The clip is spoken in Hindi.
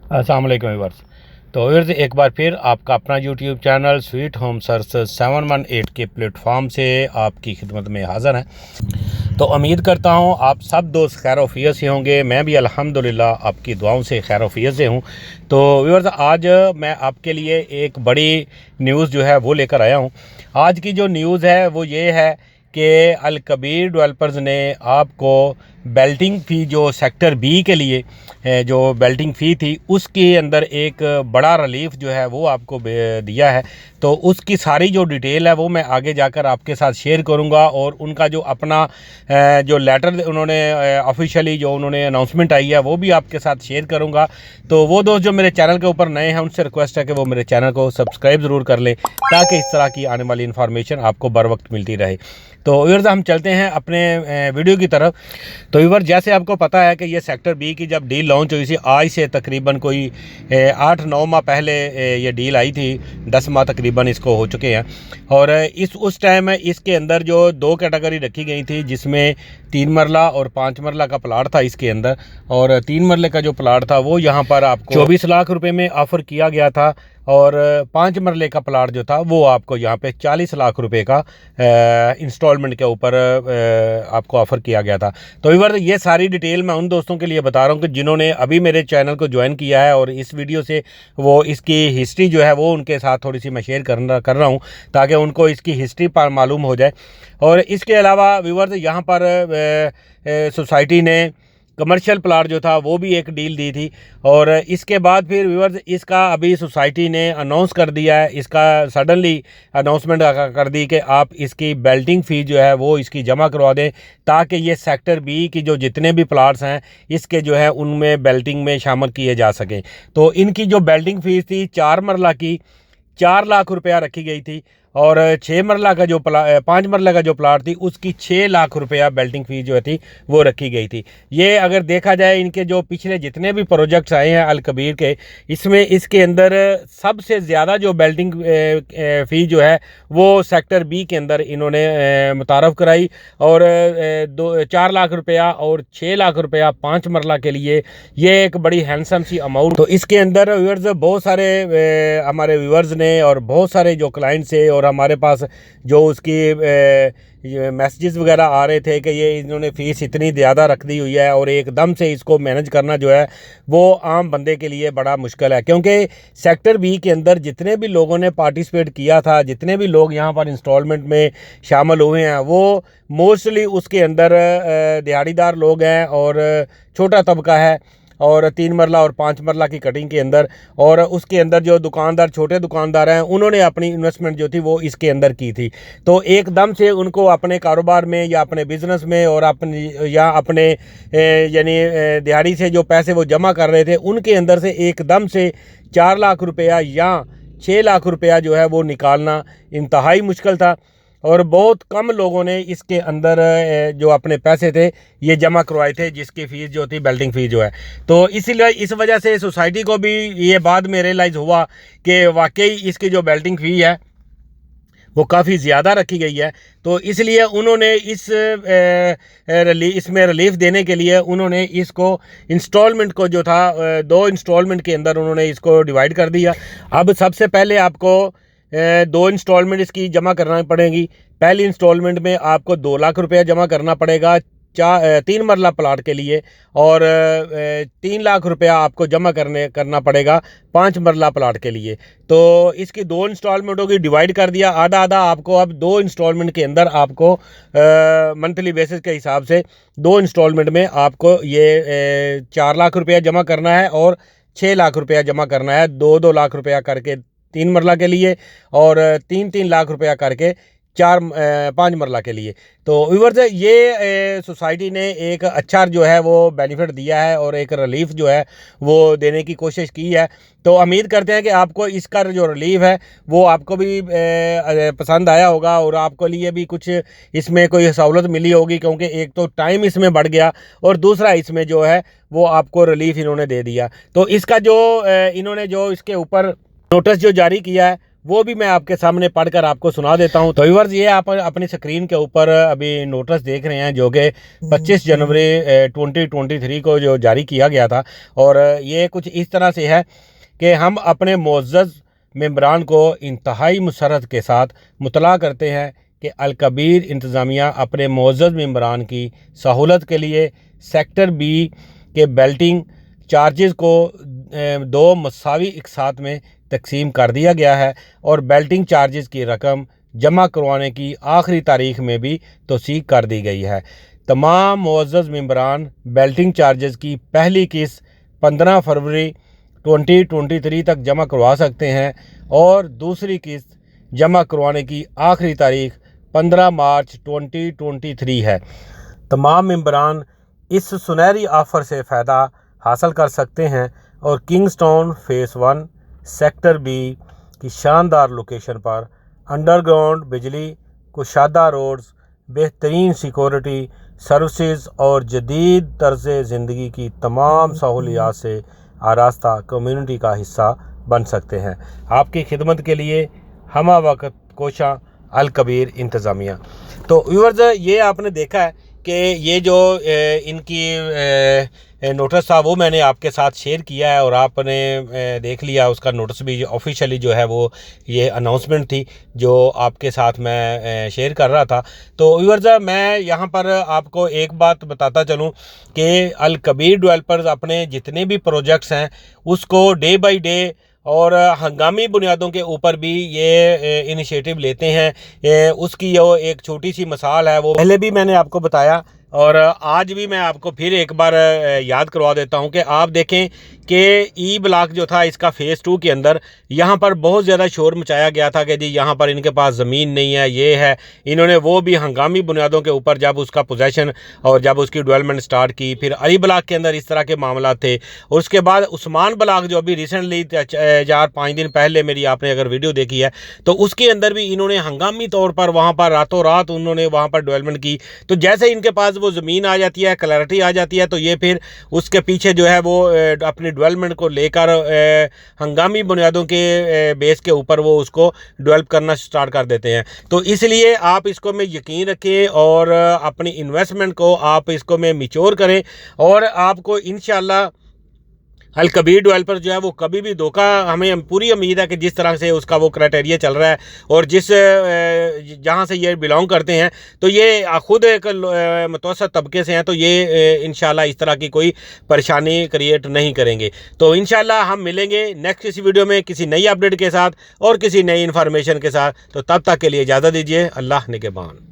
अस्सलाम वालेकुम व्यूअर्स। तो व्यूअर्स, एक बार फिर आपका अपना YouTube channel sweet home search 718 के प्लेटफॉर्म से आपकी खिदमत में हाज़िर हैं। तो उम्मीद करता हूं आप सब दोस्त खैर वफ़ियत से होंगे। मैं भी अल्हम्दुलिल्लाह आपकी दुआओं से खैर वफ़ियत से हूं। तो व्यूअर्स, आज मैं आपके लिए एक बड़ी न्यूज़ जो है वो लेकर आया हूं। आज की जो न्यूज़ है वो ये है कि अल कबीर डेवलपर्स ने आपको बेल्टिंग फ़ी जो सेक्टर बी के लिए जो बेल्टिंग फ़ी थी उसके अंदर एक बड़ा रिलीफ जो है वो आपको दिया है। तो उसकी सारी जो डिटेल है वो मैं आगे जाकर आपके साथ शेयर करूंगा और उनका जो अपना जो लेटर उन्होंने ऑफिशियली जो उन्होंने अनाउंसमेंट आई है वो भी आपके साथ शेयर करूंगा। तो वो दोस्त जो मेरे चैनल के ऊपर नए हैं उनसे रिक्वेस्ट है कि वो मेरे चैनल को सब्सक्राइब ज़रूर कर लें ताकि इस तरह की आने वाली इन्फॉर्मेशन आपको बर वक्त मिलती रहे। तो व्यूअर्स, हम चलते हैं अपने वीडियो की तरफ। तो व्यूअर्स, जैसे आपको पता है कि ये सेक्टर बी की जब डील लॉन्च हुई थी आज से तकरीबन कोई 8-9 माह पहले ये डील आई थी। 10 माह तकरीबन इसको हो चुके हैं। और उस टाइम इसके अंदर जो 2 कैटेगरी रखी गई थी जिसमें 3 मरला और 5 मरला का प्लाट था इसके अंदर। और 3 मरले का जो प्लाट था वो यहाँ पर आपको 24 लाख रुपए में ऑफ़र किया गया था और 5 मरले का प्लाट जो था वो आपको यहाँ पे 40 लाख रुपए का इंस्टॉलमेंट के ऊपर आपको ऑफ़र किया गया था। तो व्यूअर्स, ये सारी डिटेल मैं उन दोस्तों के लिए बता रहा हूँ कि जिन्होंने अभी मेरे चैनल को ज्वाइन किया है और इस वीडियो से वो इसकी हिस्ट्री जो है वो उनके साथ थोड़ी सी मैं शेयर कर रहा हूँ ताकि उनको इसकी हिस्ट्री पर मालूम हो जाए। और इसके अलावा व्यूअर्स, यहाँ पर सोसाइटी ने कमर्शियल प्लाट जो था वो भी एक डील दी थी। और इसके बाद फिर व्यूअर्स, इसका अभी सोसाइटी ने अनाउंस कर दिया है, इसका सडनली अनाउंसमेंट कर दी कि आप इसकी बेल्टिंग फ़ी जो है वो इसकी जमा करवा दें ताकि ये सेक्टर बी की जो जितने भी प्लाट्स हैं इसके जो है उनमें बेल्टिंग में शामिल किए जा सकें। तो इनकी जो बेल्टिंग फ़ीस थी 4 मरला की 4 लाख रुपया रखी गई थी और 6 मरला का जो 5 मरला का जो प्लाट थी उसकी 6 लाख रुपया बेल्टिंग फ़ी जो थी वो रखी गई थी। ये अगर देखा जाए इनके जो पिछले जितने भी प्रोजेक्ट्स आए हैं अल कबीर के, इसमें इसके अंदर सबसे ज़्यादा जो बेल्टिंग फ़ी जो है वो सेक्टर बी के अंदर इन्होंने मुतारफ़ कराई। और 4 लाख रुपया और 6 लाख रुपया 5 मरला के लिए ये एक बड़ी हैंडसम सी अमाउंट। तो इसके अंदर व्यूअर्स बहुत सारे हमारे व्यूअर्स ने और बहुत सारे जो क्लाइंट्स है और हमारे पास जो उसकी मैसेजेस वगैरह आ रहे थे कि ये इन्होंने फ़ीस इतनी ज़्यादा रख दी हुई है और एकदम से इसको मैनेज करना जो है वो आम बंदे के लिए बड़ा मुश्किल है। क्योंकि सेक्टर बी के अंदर जितने भी लोगों ने पार्टिसिपेट किया था, जितने भी लोग यहाँ पर इंस्टॉलमेंट में शामिल हुए हैं वो मोस्टली उसके अंदर दिहाड़ीदार लोग हैं और छोटा तबका है और 3 मरला और 5 मरला की कटिंग के अंदर। और उसके अंदर जो दुकानदार छोटे दुकानदार हैं उन्होंने अपनी इन्वेस्टमेंट जो थी वो इसके अंदर की थी। तो एकदम से उनको अपने कारोबार में या अपने बिज़नेस में और अपने यानी दिहाड़ी से जो पैसे वो जमा कर रहे थे उनके अंदर से एकदम से 4 लाख रुपया या 6 लाख रुपया जो है वो निकालना इंतहाई मुश्किल था। और बहुत कम लोगों ने इसके अंदर जो अपने पैसे थे ये जमा करवाए थे जिसकी फ़ीस जो थी बेल्टिंग फ़ीस जो है। तो इसीलिए इस वजह से सोसाइटी को भी ये बाद में रियलाइज़ हुआ कि वाकई इसकी जो बेल्टिंग फ़ी है वो काफ़ी ज़्यादा रखी गई है। तो इसलिए उन्होंने इसमें रिलीफ देने के लिए उन्होंने इसको इंस्टॉलमेंट को जो था 2 इंस्टॉलमेंट के अंदर उन्होंने इसको डिवाइड कर दिया। अब सबसे पहले आपको 2 इंस्टॉलमेंट इसकी जमा करना पड़ेगी। पहली इंस्टॉलमेंट में आपको 2 लाख रुपया जमा करना पड़ेगा 3 मरला प्लाट के लिए और 3 लाख रुपया आपको जमा करना पड़ेगा 5 मरला प्लाट के लिए। तो इसकी 2 इंस्टॉलमेंटों की डिवाइड कर दिया, आधा आधा आपको अब 2 इंस्टॉलमेंट के अंदर आपको मंथली बेसिस के हिसाब से 2 इंस्टॉलमेंट में आपको ये 4 लाख रुपया जमा करना है और 6 लाख रुपया जमा करना है। 2-2 लाख रुपया करके 3 मरला के लिए और 3-3 लाख रुपया करके 5 मरला के लिए। तो व्यूअर्स, ये सोसाइटी ने एक अच्छा जो है वो बेनिफिट दिया है और एक रिलीफ जो है वो देने की कोशिश की है। तो उम्मीद करते हैं कि आपको इसका जो रिलीफ है वो आपको भी पसंद आया होगा और आपको लिए भी कुछ इसमें कोई सहूलत मिली होगी। क्योंकि एक तो टाइम इसमें बढ़ गया और दूसरा इसमें जो है वो आपको रिलीफ इन्होंने दे दिया। तो इसका जो इन्होंने जो इसके ऊपर नोटिस जो जारी किया है वो भी मैं आपके सामने पढ़कर आपको सुना देता हूं। तो व्यूअर्स, ये आप अपनी स्क्रीन के ऊपर अभी नोटिस देख रहे हैं जो कि 25 जनवरी 2023 को जो जारी किया गया था। और ये कुछ इस तरह से है कि हम अपने मुअज़्ज़ज़ मेंबरान को इंतहाई मुसर्रत के साथ मुतला करते हैं कि अल-कबीर इंतज़ामिया अपने मुअज़्ज़ज़ मेंबरान की सहूलत के लिए सेक्टर बी के बेल्टिंग चार्जेस को दो मसावी इकसात में तकसीम कर दिया गया है और बेल्टिंग चार्जेस की रकम जमा करवाने की आखिरी तारीख में भी तौसीक कर दी गई है। तमाम मुअज़्ज़ज़ मेंबरान बेल्टिंग चार्जेस की पहली किस्त 15 फरवरी 2023 तक जमा करवा सकते हैं और दूसरी किस्त जमा करवाने की आखिरी तारीख 15 मार्च 2023 है। तमाम मेंबरान इस सुनहरी ऑफ़र से फ़ायदा हासिल कर सकते हैं और किंगस्टोन फ़ेस 1 सेक्टर बी की शानदार लोकेशन पर अंडरग्राउंड बिजली, कुशादा रोड्स, बेहतरीन सिक्योरिटी सर्विसेज और जदीद तर्ज़ ज़िंदगी की तमाम सहूलियात से आरास्ता कम्युनिटी का हिस्सा बन सकते हैं। आपकी खिदमत के लिए हमा वक्त कोशा अल-कबीर इंतज़ामिया। तो व्यूअर्स, ये आपने देखा है कि ये जो इनकी नोटिस था वो मैंने आपके साथ शेयर किया है और आपने देख लिया। उसका नोटिस भी ऑफिशियली जो है वो ये अनाउंसमेंट थी जो आपके साथ मैं शेयर कर रहा था। तो व्यूअर्स, मैं यहाँ पर आपको एक बात बताता चलूँ कि अल-कबीर डेवलपर्स अपने जितने भी प्रोजेक्ट्स हैं उसको डे बाय डे और हंगामी बुनियादों के ऊपर भी ये इनिशिएटिव लेते हैं। उसकी जो एक छोटी सी मिसाल है वो पहले भी मैंने आपको बताया और आज भी मैं आपको फिर एक बार याद करवा देता हूं कि आप देखें कि ई ब्लॉक जो था इसका फ़ेज़ 2 के अंदर यहाँ पर बहुत ज़्यादा शोर मचाया गया था कि जी यहाँ पर इनके पास ज़मीन नहीं है, ये है। इन्होंने वो भी हंगामी बुनियादों के ऊपर जब उसका पोजेसन और जब उसकी डेवलपमेंट स्टार्ट की। फिर अली ब्लॉक के अंदर इस तरह के मामला थे। और उसके बाद उस्मान ब्लॉक जो अभी रिसेंटली 4-5 दिन पहले मेरी आपने अगर वीडियो देखी है तो उसके अंदर भी इन्होंने हंगामी तौर पर वहाँ पर रातों रात उन्होंने वहाँ पर डेवलपमेंट की। तो जैसे इनके पास वो ज़मीन आ जाती है, क्लैरिटी आ जाती है, तो ये फिर उसके पीछे जो है वो अपनी डेवलपमेंट को लेकर हंगामी बुनियादों के बेस के ऊपर वो उसको डेवलप करना स्टार्ट कर देते हैं। तो इसलिए आप इसको में यकीन रखें और अपनी इन्वेस्टमेंट को आप इसको में मैच्योर करें और आपको इंशाल्लाह अल-कबीर डेवलपर जो है वो कभी भी धोखा, हमें पूरी उम्मीद है कि जिस तरह से उसका वो क्राइटेरिया चल रहा है और जिस जहाँ से ये बिलोंग करते हैं तो ये खुद एक मुतवस्सित तबके से हैं, तो ये इंशाल्लाह इस तरह की कोई परेशानी क्रिएट नहीं करेंगे। तो इंशाल्लाह हम मिलेंगे नेक्स्ट किसी वीडियो में किसी नई अपडेट के साथ और किसी नई इन्फॉर्मेशन के साथ। तो तब तक के लिए इजाज़त दीजिए। अल्लाह निगहबान।